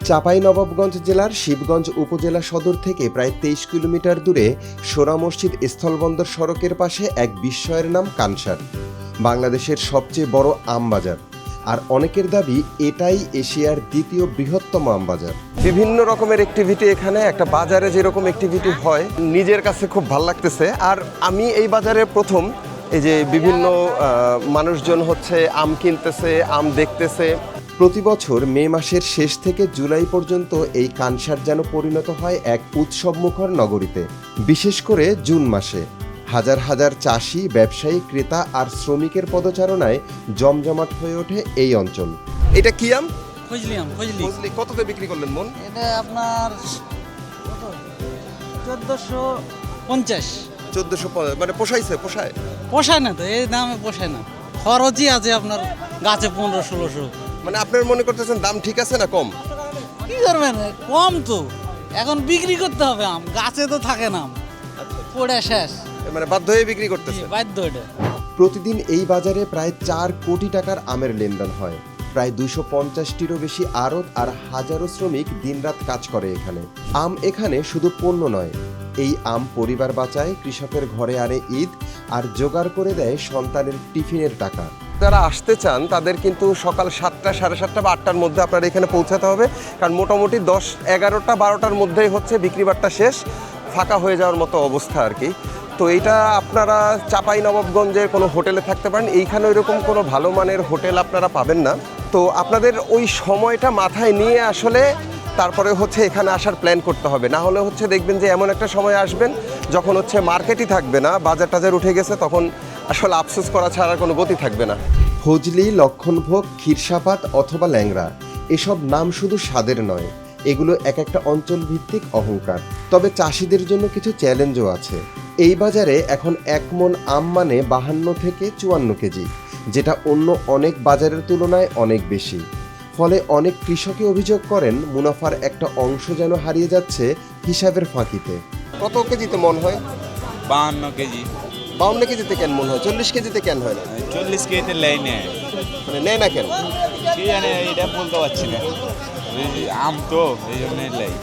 চাঁপাইনবাবগঞ্জ জেলার শিবগঞ্জ উপজেলা সদর থেকে প্রায় ২৩ কিলোমিটার দূরে সোরা মসজিদ স্থলবন্দর সড়কের পাশে এক বিস্ময়ের নাম কানসার। বাংলাদেশের সবচেয়ে বড় আম বাজার, আর অনেকের দাবি এটাই এশিয়ার দ্বিতীয় বৃহত্তম আম বাজার। বিভিন্ন রকমের অ্যাক্টিভিটি এখানে, একটা বাজারে যেরকম অ্যাক্টিভিটি হয় নিজের কাছে খুব ভালো লাগতেছে। আর আমি এই বাজারে প্রথম, এই যে বিভিন্ন মানুষজন হচ্ছে আম কিনতেছে, আম দেখতেছে। প্রতি বছর মে মাসের শেষ থেকে জুলাই পর্যন্ত এই কানসার যেন পরিণত হয় এক উৎসবমুখর নগরীতে। বিশেষ করে জুন মাসে হাজার হাজার চাষি, ব্যবসায়ী, ক্রেতা আর শ্রমিকের পদচারণায় জমজমাট হয়ে ওঠে এই অঞ্চল। এটা কি আম? ফজলি আম। ফজলি কততে বিক্রি করলেন মন? এটা আপনার 1450। 1450 মানে পোষায়? পোষায় না তো, এই দামে পোষায় না। খরচই আছে আপনার গাছে 1500-1600। মানে আপনার মনে করতেছেন দাম ঠিক আছে না কম? কি করবেন, কম তো। এখন বিক্রি করতে হবে, আম গাছে তো থাকে না, আম পড়ে শেষ, মানে বাধ্য হয়ে বিক্রি করতেছে। বাধ্য এটা। প্রতিদিন এই বাজারে প্রায় 4 কোটি টাকার আমের লেনদেন হয়। প্রায় 250টিরও বেশি আড়ত আর হাজারো শ্রমিক দিনরাত কাজ করে এখানে। আম এখানে শুধু পণ্য নয়, এই আম পরিবার বাঁচায়, কৃষকের ঘরে আনে ঈদ, আর জোগাড় করে দেয় সন্তানের টিফিনের টাকা। যারা আসতে চান তাদের কিন্তু সকাল 7টা, 7:30 বা 8টার মধ্যে আপনার এখানে পৌঁছাতে হবে, কারণ মোটামুটি 10, 11টা, 12টার মধ্যেই হচ্ছে বিক্রিবাট্টা শেষ, ফাঁকা হয়ে যাওয়ার মতো অবস্থা আর কি। তো এইটা আপনারা চাঁপাইনবাবগঞ্জের কোনো হোটেলে থাকতে পারেন, এইখানে ওইরকম কোনো ভালো মানের হোটেল আপনারা পাবেন না। তো আপনাদের ওই সময়টা মাথায় নিয়ে আসলে তারপরে হচ্ছে এখানে আসার প্ল্যান করতে হবে। না হলে হচ্ছে দেখবেন যে এমন একটা সময় আসবেন যখন হচ্ছে মার্কেটই থাকবে না, বাজার টাজার উঠে গেছে, তখন আসলে আফসোস করা ছাড়া কোনো গতি থাকবে না। ফজলি, লক্ষণভোগ, ক্ষীরসাপাত অথবা ল্যাংড়া, এসব নাম শুধু স্বাদের নয়, এগুলো এক একটা অঞ্চল ভিত্তিক অহংকার। তবে চাষিদের জন্য কিছু চ্যালেঞ্জও আছে। এই বাজারে এখন 1 মণ আম মানে 52 থেকে 54 কেজি, যেটা অন্য অনেক বাজারের তুলনায় অনেক বেশি। ফলে অনেক কৃষকই অভিযোগ করেন মুনাফার একটা অংশ যেন হারিয়ে যাচ্ছে হিসাবের ফাঁকিতে। কত কেজিতে মন হয়? 52 কেজি। 52 কেজিতে কেন মন হয়? 40 কেজিতে কেন হয় না? 40 কেজিতে লেই নেয়, মানে নেয় না কেন? কি জানে, এটা বলতে পারছি না। আম তো এই জন্য লেই।